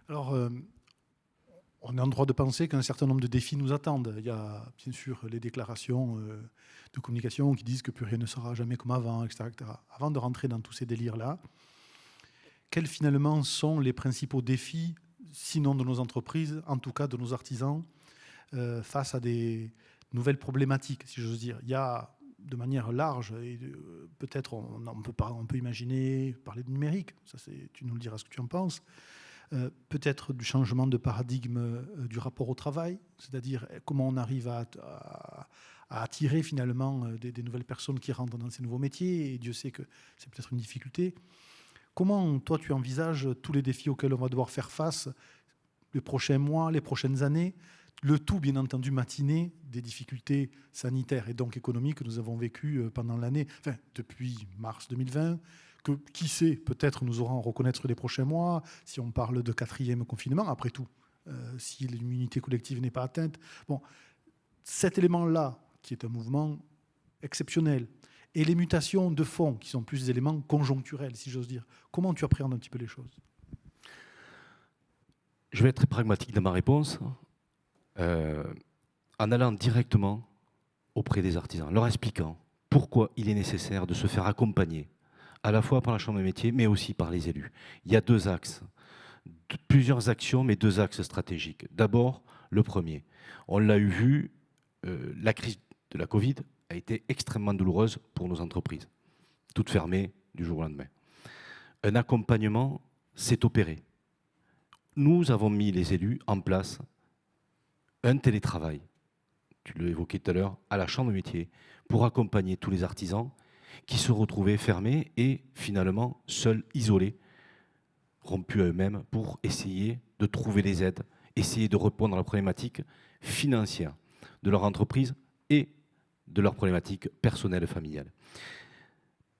Alors, on est en droit de penser qu'un certain nombre de défis nous attendent. Il y a bien sûr les déclarations de communication qui disent que plus rien ne sera jamais comme avant, etc., etc. Avant de rentrer dans tous ces délires-là, quels finalement sont les principaux défis, sinon de nos entreprises, en tout cas de nos artisans, face à des nouvelles problématiques, si j'ose dire? Il y a de manière large, et peut-être on peut imaginer parler de numérique, ça tu nous le diras ce que tu en penses, peut-être du changement de paradigme du rapport au travail, c'est-à-dire comment on arrive à attirer finalement des nouvelles personnes qui rentrent dans ces nouveaux métiers, et Dieu sait que c'est peut-être une difficulté. Comment, toi, tu envisages tous les défis auxquels on va devoir faire face les prochains mois, les prochaines années, le tout, bien entendu, matiné des difficultés sanitaires et donc économiques que nous avons vécues pendant l'année, enfin, depuis mars 2020, que, qui sait, peut-être nous aurons à reconnaître les prochains mois, si on parle de 4e confinement, après tout, si l'immunité collective n'est pas atteinte. Bon, cet élément-là, qui est un mouvement exceptionnel, et les mutations de fond, qui sont plus des éléments conjoncturels, si j'ose dire, comment tu appréhendes un petit peu les choses? Je vais être très pragmatique dans ma réponse, en allant directement auprès des artisans, leur expliquant pourquoi il est nécessaire de se faire accompagner, à la fois par la Chambre des métiers, mais aussi par les élus. Il y a deux axes, plusieurs actions, mais deux axes stratégiques. D'abord, le premier, on l'a eu vu, la crise de la Covid a été extrêmement douloureuse pour nos entreprises, toutes fermées du jour au lendemain. Un accompagnement s'est opéré. Nous avons mis, les élus, en place un télétravail, tu l'as évoqué tout à l'heure, à la Chambre des métiers, pour accompagner tous les artisans qui se retrouvaient fermés et finalement seuls, isolés, rompus à eux-mêmes, pour essayer de trouver des aides, essayer de répondre à la problématique financière de leur entreprise et de leurs problématiques personnelles et familiales.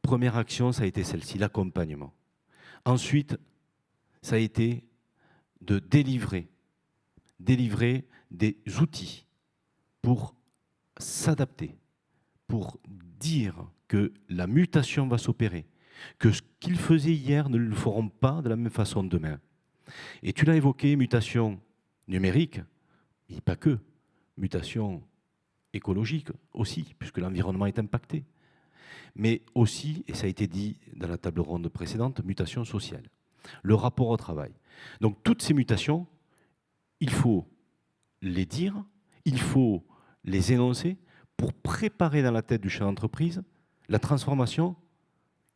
Première action, ça a été celle-ci, l'accompagnement. Ensuite, ça a été de délivrer des outils pour s'adapter, pour dire que la mutation va s'opérer, que ce qu'ils faisaient hier ne le feront pas de la même façon demain. Et tu l'as évoqué, mutation numérique, et pas que, mutation écologique aussi, puisque l'environnement est impacté, mais aussi, et ça a été dit dans la table ronde précédente, mutation sociale, le rapport au travail. Donc toutes ces mutations, il faut les dire, il faut les énoncer pour préparer dans la tête du chef d'entreprise la transformation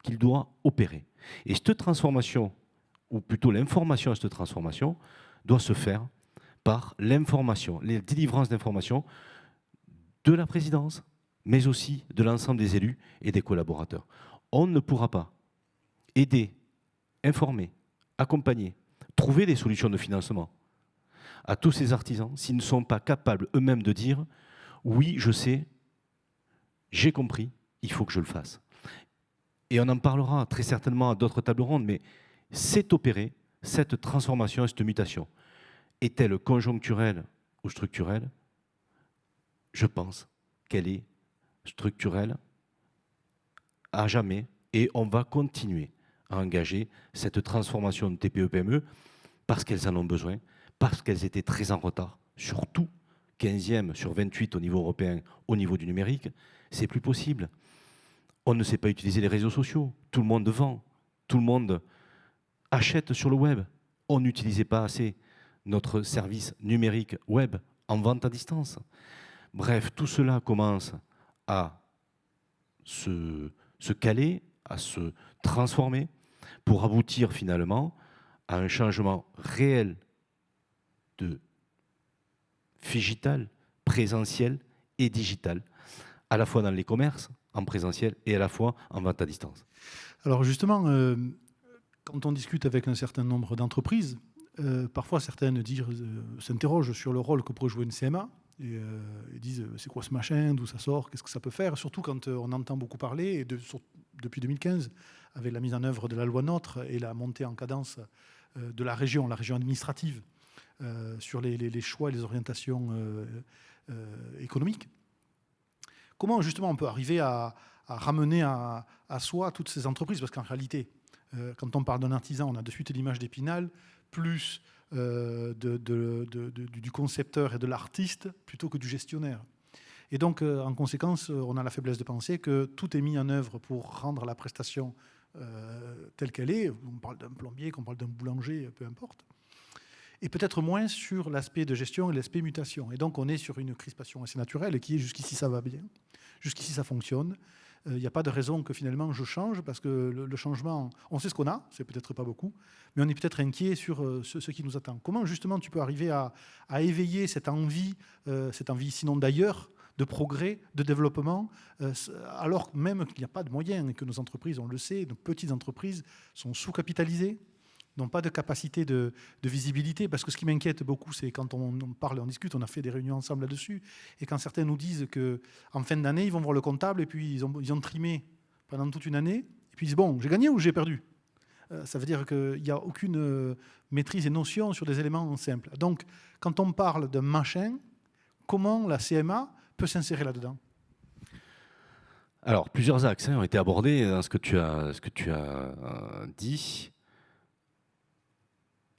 qu'il doit opérer. Et cette transformation, ou plutôt l'information à cette transformation, doit se faire par l'information, les délivrances d'informations de la présidence, mais aussi de l'ensemble des élus et des collaborateurs. On ne pourra pas aider, informer, accompagner, trouver des solutions de financement à tous ces artisans s'ils ne sont pas capables eux-mêmes de dire « oui, je sais, j'ai compris, il faut que je le fasse ». Et on en parlera très certainement à d'autres tables rondes, mais c'est opéré, cette transformation, cette mutation. Est-elle conjoncturelle ou structurelle? Je pense qu'elle est structurelle à jamais, et on va continuer à engager cette transformation de TPE-PME parce qu'elles en ont besoin, parce qu'elles étaient très en retard, surtout 15e sur 28 au niveau européen, au niveau du numérique, c'est plus possible. On ne sait pas utiliser les réseaux sociaux, tout le monde vend, tout le monde achète sur le web. On n'utilisait pas assez notre service numérique web en vente à distance. Bref, tout cela commence à se caler, à se transformer pour aboutir finalement à un changement réel de figital, présentiel et digital, à la fois dans les commerces, en présentiel, et à la fois en vente à distance. Alors justement, quand on discute avec un certain nombre d'entreprises, parfois certaines s'interrogent sur le rôle que pourrait jouer une CMA, et ils disent c'est quoi ce machin, d'où ça sort, qu'est-ce que ça peut faire, surtout quand on entend beaucoup parler, et depuis 2015, avec la mise en œuvre de la loi NOTRe et la montée en cadence de la région administrative, sur les choix et les orientations économiques. Comment justement on peut arriver à ramener à soi toutes ces entreprises? Parce qu'en réalité, quand on parle d'un artisan, on a de suite l'image d'Épinal, plus du concepteur et de l'artiste, plutôt que du gestionnaire. Et donc, en conséquence, on a la faiblesse de penser que tout est mis en œuvre pour rendre la prestation telle qu'elle est. On parle d'un plombier, qu'on parle d'un boulanger, peu importe. Et peut-être moins sur l'aspect de gestion et l'aspect mutation. Et donc, on est sur une crispation assez naturelle qui est jusqu'ici, ça va bien. Jusqu'ici, ça fonctionne. Il n'y a pas de raison que finalement je change, parce que le changement, on sait ce qu'on a, c'est peut-être pas beaucoup, mais on est peut-être inquiet sur ce qui nous attend. Comment justement tu peux arriver à éveiller cette envie sinon d'ailleurs, de progrès, de développement, alors même qu'il n'y a pas de moyens et que nos entreprises, on le sait, nos petites entreprises sont sous-capitalisées, n'ont pas de capacité de visibilité, parce que ce qui m'inquiète beaucoup, c'est quand on parle, on discute, on a fait des réunions ensemble là-dessus, et quand certains nous disent qu'en fin d'année, ils vont voir le comptable, et puis ils ont trimé pendant toute une année, et puis ils disent, bon, j'ai gagné ou j'ai perdu? Ça veut dire qu'il n'y a aucune maîtrise et notion sur des éléments simples. Donc, quand on parle d'un machin, comment la CMA peut s'insérer là-dedans? Alors, plusieurs axes ont été abordés dans ce que tu as dit.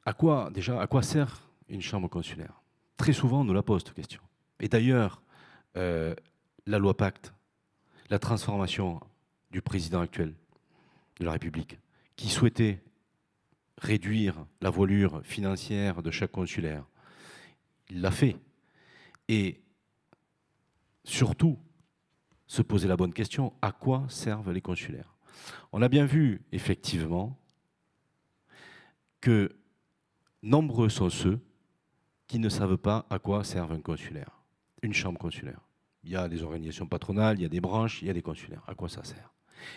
À quoi sert une chambre consulaire? Très souvent, on nous la pose cette question. Et d'ailleurs, la loi Pacte, la transformation du président actuel de la République, qui souhaitait réduire la voilure financière de chaque consulaire, il l'a fait. Et surtout, se poser la bonne question, à quoi servent les consulaires? On a bien vu, effectivement, que nombreux sont ceux qui ne savent pas à quoi servent un consulaire, une chambre consulaire. Il y a des organisations patronales, il y a des branches, il y a des consulaires. À quoi ça sert?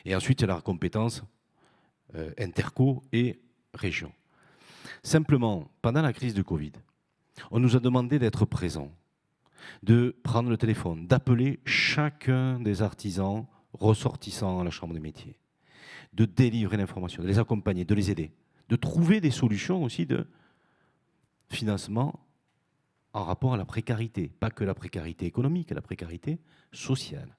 Et ensuite, il y a la compétence interco et région. Simplement, pendant la crise de Covid, on nous a demandé d'être présents, de prendre le téléphone, d'appeler chacun des artisans ressortissants à la Chambre des métiers, de délivrer l'information, de les accompagner, de les aider, de trouver des solutions aussi de financement en rapport à la précarité, pas que la précarité économique, la précarité sociale.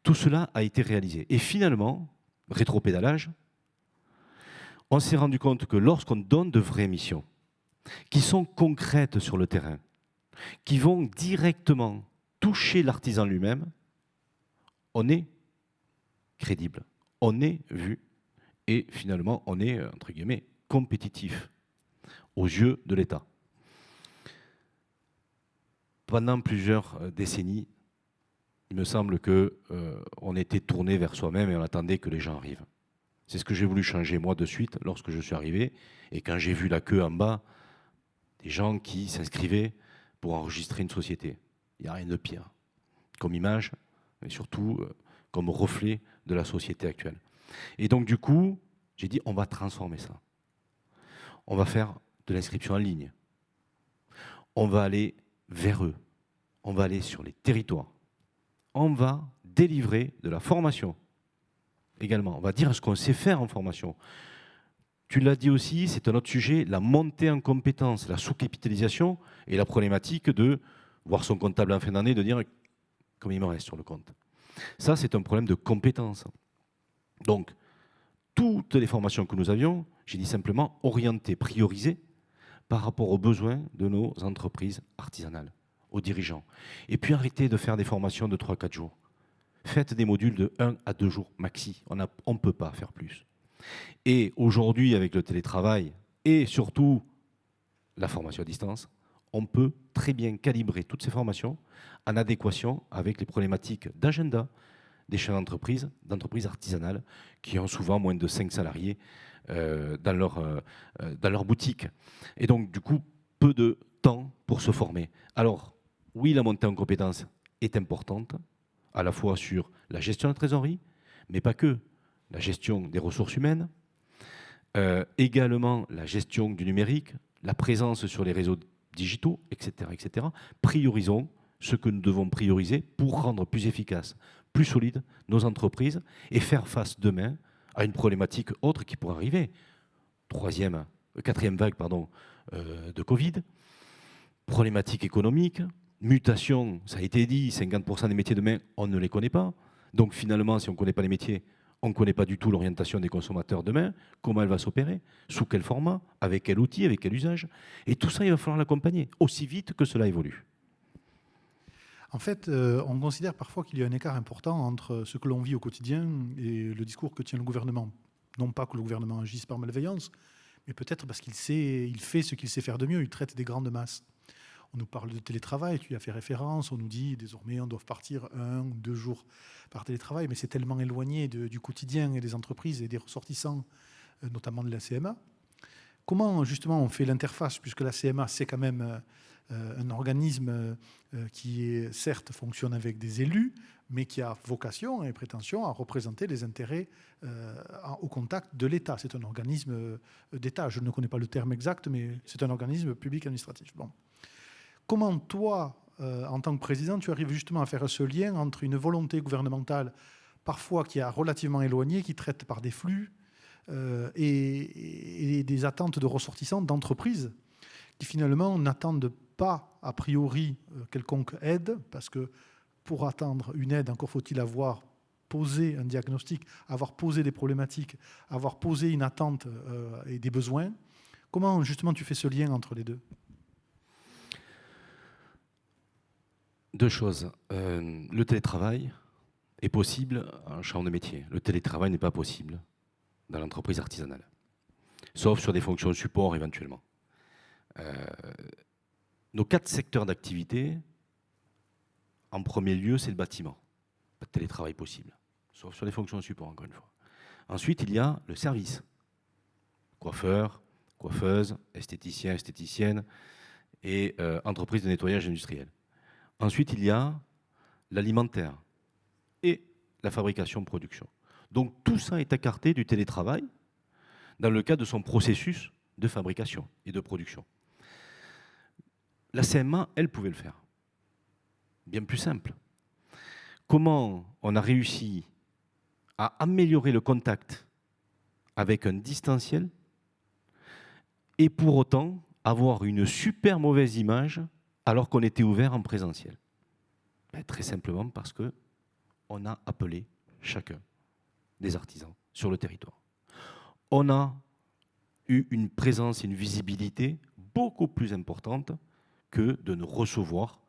Tout cela a été réalisé. Et finalement, rétropédalage, on s'est rendu compte que lorsqu'on donne de vraies missions, qui sont concrètes sur le terrain, qui vont directement toucher l'artisan lui-même, on est crédible, on est vu, et finalement, on est, entre guillemets, compétitif aux yeux de l'État. Pendant plusieurs décennies, il me semble qu'on était tourné vers soi-même et on attendait que les gens arrivent. C'est ce que j'ai voulu changer moi de suite lorsque je suis arrivé, et quand j'ai vu la queue en bas, des gens qui s'inscrivaient pour enregistrer une société. Il n'y a rien de pire comme image, mais surtout comme reflet de la société actuelle. Et donc du coup, j'ai dit on va transformer ça. On va faire de l'inscription en ligne. On va aller vers eux. On va aller sur les territoires. On va délivrer de la formation également. On va dire ce qu'on sait faire en formation. Tu l'as dit aussi, c'est un autre sujet, la montée en compétences, la sous-capitalisation et la problématique de voir son comptable en fin d'année, de dire combien il me reste sur le compte. Ça, c'est un problème de compétences. Donc, toutes les formations que nous avions, j'ai dit simplement orientées, priorisées par rapport aux besoins de nos entreprises artisanales, aux dirigeants. Et puis arrêtez de faire des formations de 3-4 jours. Faites des modules de 1 à 2 jours maxi. On ne peut pas faire plus. Et aujourd'hui, avec le télétravail et surtout la formation à distance, on peut très bien calibrer toutes ces formations en adéquation avec les problématiques d'agenda des chefs d'entreprise, d'entreprises artisanales, qui ont souvent moins de 5 salariés dans leur boutique. Et donc, du coup, peu de temps pour se former. Alors, oui, la montée en compétences est importante, à la fois sur la gestion de la trésorerie, mais pas que. La gestion des ressources humaines, également la gestion du numérique, la présence sur les réseaux digitaux, etc., etc. Priorisons ce que nous devons prioriser pour rendre plus efficaces, plus solides nos entreprises et faire face demain à une problématique autre qui pourrait arriver. Quatrième vague de Covid, problématique économique, mutation, ça a été dit, 50% des métiers de demain, on ne les connaît pas. Donc finalement, si on ne connaît pas les métiers, on ne connaît pas du tout l'orientation des consommateurs demain, comment elle va s'opérer, sous quel format, avec quel outil, avec quel usage. Et tout ça, il va falloir l'accompagner, aussi vite que cela évolue. En fait, on considère parfois qu'il y a un écart important entre ce que l'on vit au quotidien et le discours que tient le gouvernement. Non pas que le gouvernement agisse par malveillance, mais peut-être parce qu'il fait ce qu'il sait faire de mieux, il traite des grandes masses. On nous parle de télétravail, tu y as fait référence, on nous dit désormais on doit partir 1 ou 2 jours par télétravail, mais c'est tellement éloigné du quotidien et des entreprises et des ressortissants, notamment de la CMA. Comment justement on fait l'interface, puisque la CMA c'est quand même un organisme qui certes fonctionne avec des élus, mais qui a vocation et prétention à représenter les intérêts au contact de l'État. C'est un organisme d'État. Je ne connais pas le terme exact, mais c'est un organisme public administratif. Bon. Comment toi, en tant que président, tu arrives justement à faire ce lien entre une volonté gouvernementale, parfois qui est relativement éloignée, qui traite par des flux, et des attentes de ressortissants d'entreprises qui finalement n'attendent pas a priori quelconque aide, parce que pour attendre une aide, encore faut-il avoir posé un diagnostic, avoir posé des problématiques, avoir posé une attente et des besoins. Comment justement tu fais ce lien entre les deux ? Deux choses. Le télétravail est possible en champ de métier. Le télétravail n'est pas possible dans l'entreprise artisanale, sauf sur des fonctions support éventuellement. Nos 4 secteurs d'activité, en premier lieu, c'est le bâtiment. Pas de télétravail possible, sauf sur les fonctions support, encore une fois. Ensuite, il y a le service. Coiffeur, coiffeuse, esthéticien, esthéticienne et entreprise de nettoyage industriel. Ensuite, il y a l'alimentaire et la fabrication-production. Donc tout ça est écarté du télétravail dans le cadre de son processus de fabrication et de production. La CMA, elle pouvait le faire. Bien plus simple. Comment on a réussi à améliorer le contact avec un distanciel et pour autant avoir une super mauvaise image alors qu'on était ouvert en présentiel? Très simplement parce qu'on a appelé chacun des artisans sur le territoire. On a eu une présence et une visibilité beaucoup plus importante que de ne recevoir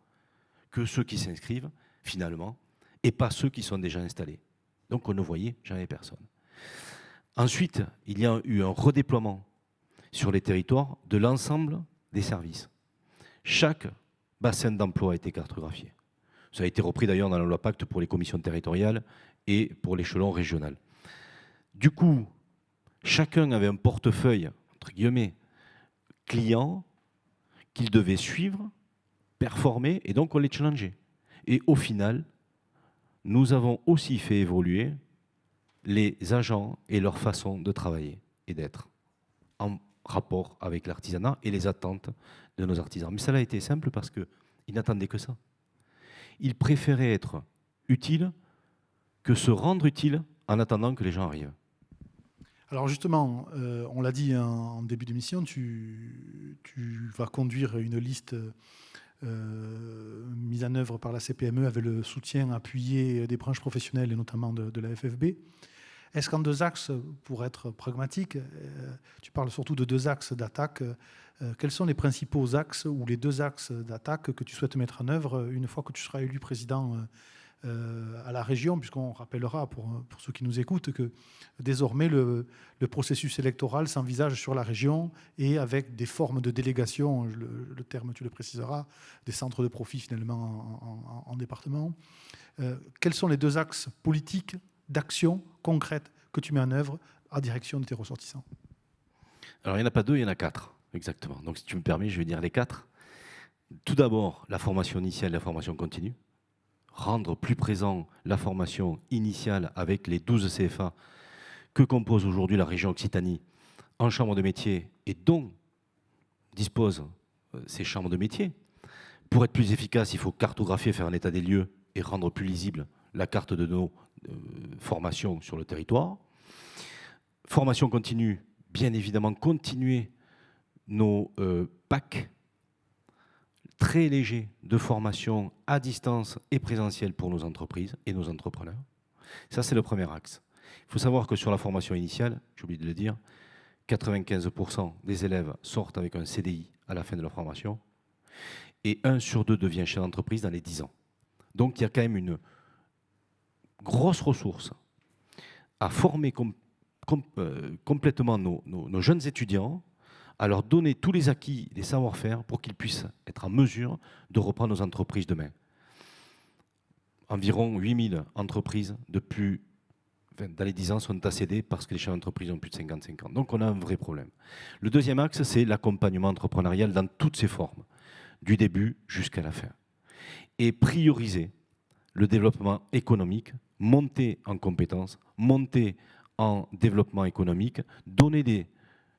que ceux qui s'inscrivent finalement et pas ceux qui sont déjà installés. Donc on ne voyait jamais personne. Ensuite, il y a eu un redéploiement sur les territoires de l'ensemble des services. Chaque bassin d'emploi a été cartographié. Ça a été repris d'ailleurs dans la loi Pacte pour les commissions territoriales et pour l'échelon régional. Du coup, chacun avait un portefeuille, entre guillemets, client qu'il devait suivre, performer, et donc on les challengeait. Et au final, nous avons aussi fait évoluer les agents et leur façon de travailler et d'être en rapport avec l'artisanat et les attentes de nos artisans. Mais ça a été simple parce qu'ils n'attendaient que ça. Ils préféraient être utiles que se rendre utiles en attendant que les gens arrivent. Alors justement, on l'a dit en début d'émission, tu vas conduire une liste mise en œuvre par la CPME avec le soutien appuyé des branches professionnelles et notamment de la FFB. Est-ce qu'en 2 axes, pour être pragmatique, tu parles surtout de 2 axes d'attaque, quels sont les principaux axes ou les 2 axes d'attaque que tu souhaites mettre en œuvre une fois que tu seras élu président à la région, puisqu'on rappellera pour ceux qui nous écoutent que désormais le processus électoral s'envisage sur la région et avec des formes de délégation, le terme tu le préciseras, des centres de profit finalement en département. Quels sont les 2 axes politiques d'action concrète que tu mets en œuvre à direction de tes ressortissants? Alors il n'y en a pas 2, il y en a 4, exactement. Donc si tu me permets, je vais dire les 4. Tout d'abord, la formation initiale et la formation continue. Rendre plus présent la formation initiale avec les 12 CFA que compose aujourd'hui la région Occitanie en chambre de métier et dont disposent ces chambres de métier. Pour être plus efficace, il faut cartographier, faire un état des lieux et rendre plus lisible la carte de nos formations sur le territoire. Formation continue, bien évidemment, continuer nos PAC, très léger de formation à distance et présentielle pour nos entreprises et nos entrepreneurs. Ça, c'est le premier axe. Il faut savoir que sur la formation initiale, j'ai oublié de le dire, 95% des élèves sortent avec un CDI à la fin de leur formation et 1 sur 2 devient chef d'entreprise dans les 10 ans. Donc, il y a quand même une grosse ressource à former complètement nos jeunes étudiants, à leur donner tous les acquis, les savoir-faire pour qu'ils puissent être en mesure de reprendre nos entreprises demain. Environ 8000 entreprises dans les 10 ans sont accédées parce que les chefs d'entreprise ont plus de 55 ans. Donc on a un vrai problème. Le deuxième axe, c'est l'accompagnement entrepreneurial dans toutes ses formes, du début jusqu'à la fin. Et prioriser le développement économique, monter en compétences, monter en développement économique, donner des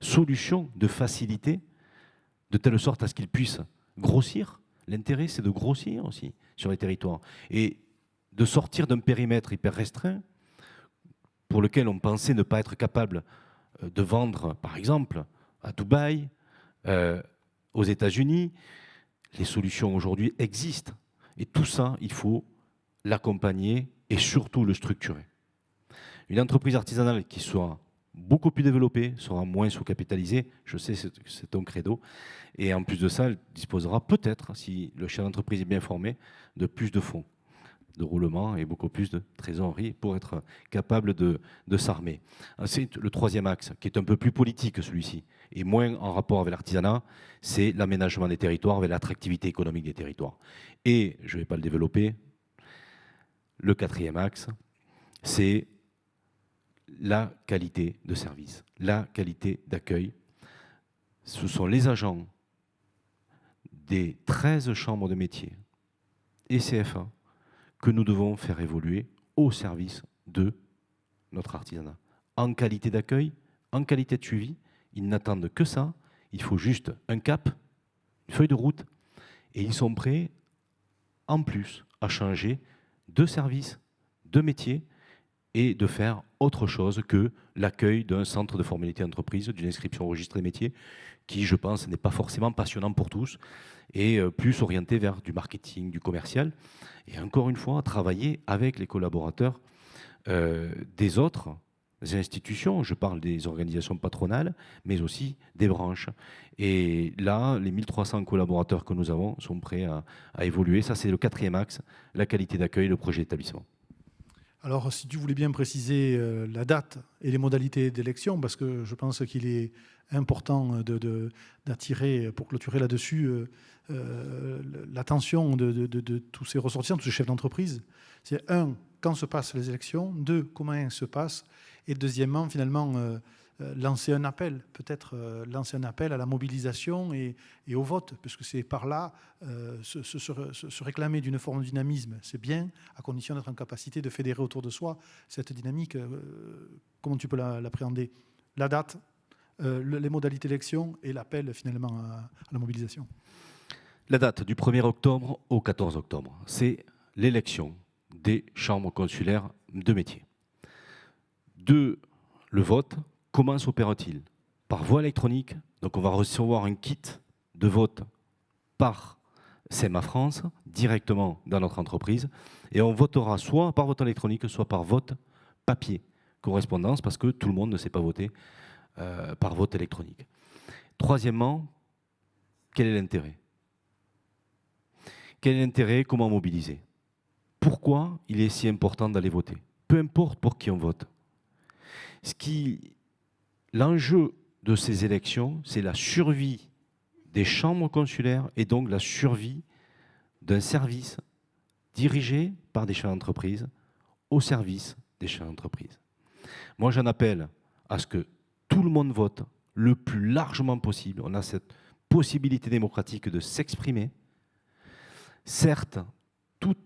solutions de facilité, de telle sorte à ce qu'ils puissent grossir. L'intérêt, c'est de grossir aussi sur les territoires et de sortir d'un périmètre hyper restreint pour lequel on pensait ne pas être capable de vendre, par exemple, à Dubaï, aux États-Unis. Les solutions aujourd'hui existent. Et tout ça, il faut l'accompagner et surtout le structurer. Une entreprise artisanale qui soit beaucoup plus développée sera moins sous-capitalisée. Je sais, c'est ton credo. Et en plus de ça, elle disposera peut-être, si le chef d'entreprise est bien formé, de plus de fonds de roulement et beaucoup plus de trésorerie pour être capable de s'armer. C'est le troisième axe, qui est un peu plus politique celui-ci, et moins en rapport avec l'artisanat, c'est l'aménagement des territoires, avec l'attractivité économique des territoires. Et, je ne vais pas le développer, le quatrième axe, c'est la qualité de service, la qualité d'accueil. Ce sont les agents des 13 chambres de métiers et CFA que nous devons faire évoluer au service de notre artisanat. En qualité d'accueil, en qualité de suivi, ils n'attendent que ça. Il faut juste un cap, une feuille de route, et ils sont prêts, en plus, à changer de service, de métier, et de faire autre chose que l'accueil d'un centre de formalité d'entreprise, d'une inscription au registre des métiers, qui, je pense, n'est pas forcément passionnant pour tous, et plus orienté vers du marketing, du commercial, et encore une fois, travailler avec les collaborateurs des autres institutions. Je parle des organisations patronales, mais aussi des branches. Et là, les 1300 collaborateurs que nous avons sont prêts à évoluer. Ça, c'est le quatrième axe, la qualité d'accueil, le projet d'établissement. Alors, si tu voulais bien préciser la date et les modalités d'élection, parce que je pense qu'il est important d'attirer, pour clôturer là-dessus, l'attention de tous ces ressortissants, tous ces chefs d'entreprise. C'est quand se passent les élections, 2, comment elles se passent, et deuxièmement, finalement, lancer un appel, peut-être lancer un appel à la mobilisation et au vote, parce que c'est par là, se réclamer d'une forme de dynamisme, c'est bien, à condition d'être en capacité de fédérer autour de soi cette dynamique. Comment tu peux l'appréhender? La date, les modalités d'élection et l'appel finalement à la mobilisation. La date du 1er octobre au 14 octobre, c'est l'élection des chambres consulaires de métier. Le vote, comment s'opère-t-il? Par voie électronique, donc on va recevoir un kit de vote par CEMA France, directement dans notre entreprise, et on votera soit par vote électronique, soit par vote papier, correspondance, parce que tout le monde ne sait pas voter par vote électronique. Troisièmement, quel est l'intérêt? Quel est l'intérêt? Comment mobiliser? Pourquoi il est si important d'aller voter? Peu importe pour qui on vote. L'enjeu de ces élections, c'est la survie des chambres consulaires et donc la survie d'un service dirigé par des chefs d'entreprise au service des chefs d'entreprise. Moi, j'en appelle à ce que tout le monde vote le plus largement possible. On a cette possibilité démocratique de s'exprimer. Certes, tout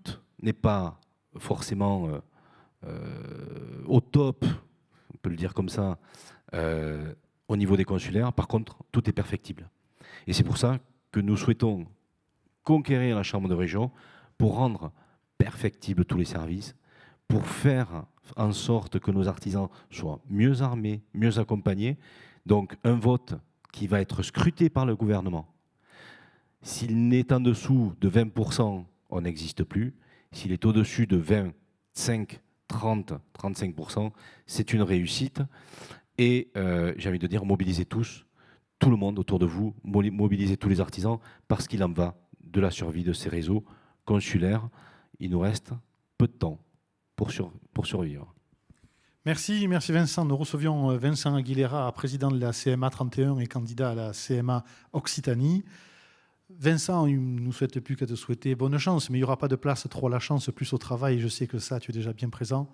n'est pas forcément au top, on peut le dire comme ça, au niveau des consulaires. Par contre, tout est perfectible. Et c'est pour ça que nous souhaitons conquérir la Chambre de région pour rendre perfectibles tous les services, pour faire en sorte que nos artisans soient mieux armés, mieux accompagnés. Donc un vote qui va être scruté par le gouvernement. S'il est en dessous de 20%, on n'existe plus. S'il est au-dessus de 25, 30, 35%, c'est une réussite. Et j'ai envie de dire, mobilisez tous, tout le monde autour de vous, mobilisez tous les artisans, parce qu'il en va de la survie de ces réseaux consulaires. Il nous reste peu de temps pour survivre. Merci Vincent. Nous recevions Vincent Aguilera, président de la CMA 31 et candidat à la CMA Occitanie. Vincent, il ne nous souhaite plus qu'à te souhaiter bonne chance, mais il n'y aura pas de place trop à la chance, plus au travail. Je sais que ça, tu es déjà bien présent.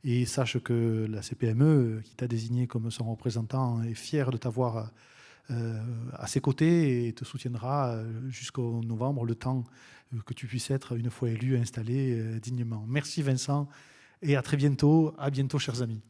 Et sache que la CPME, qui t'a désigné comme son représentant, est fière de t'avoir à ses côtés et te soutiendra jusqu'au novembre, le temps que tu puisses être, une fois élu, installé dignement. Merci Vincent et à très bientôt. À bientôt, chers amis.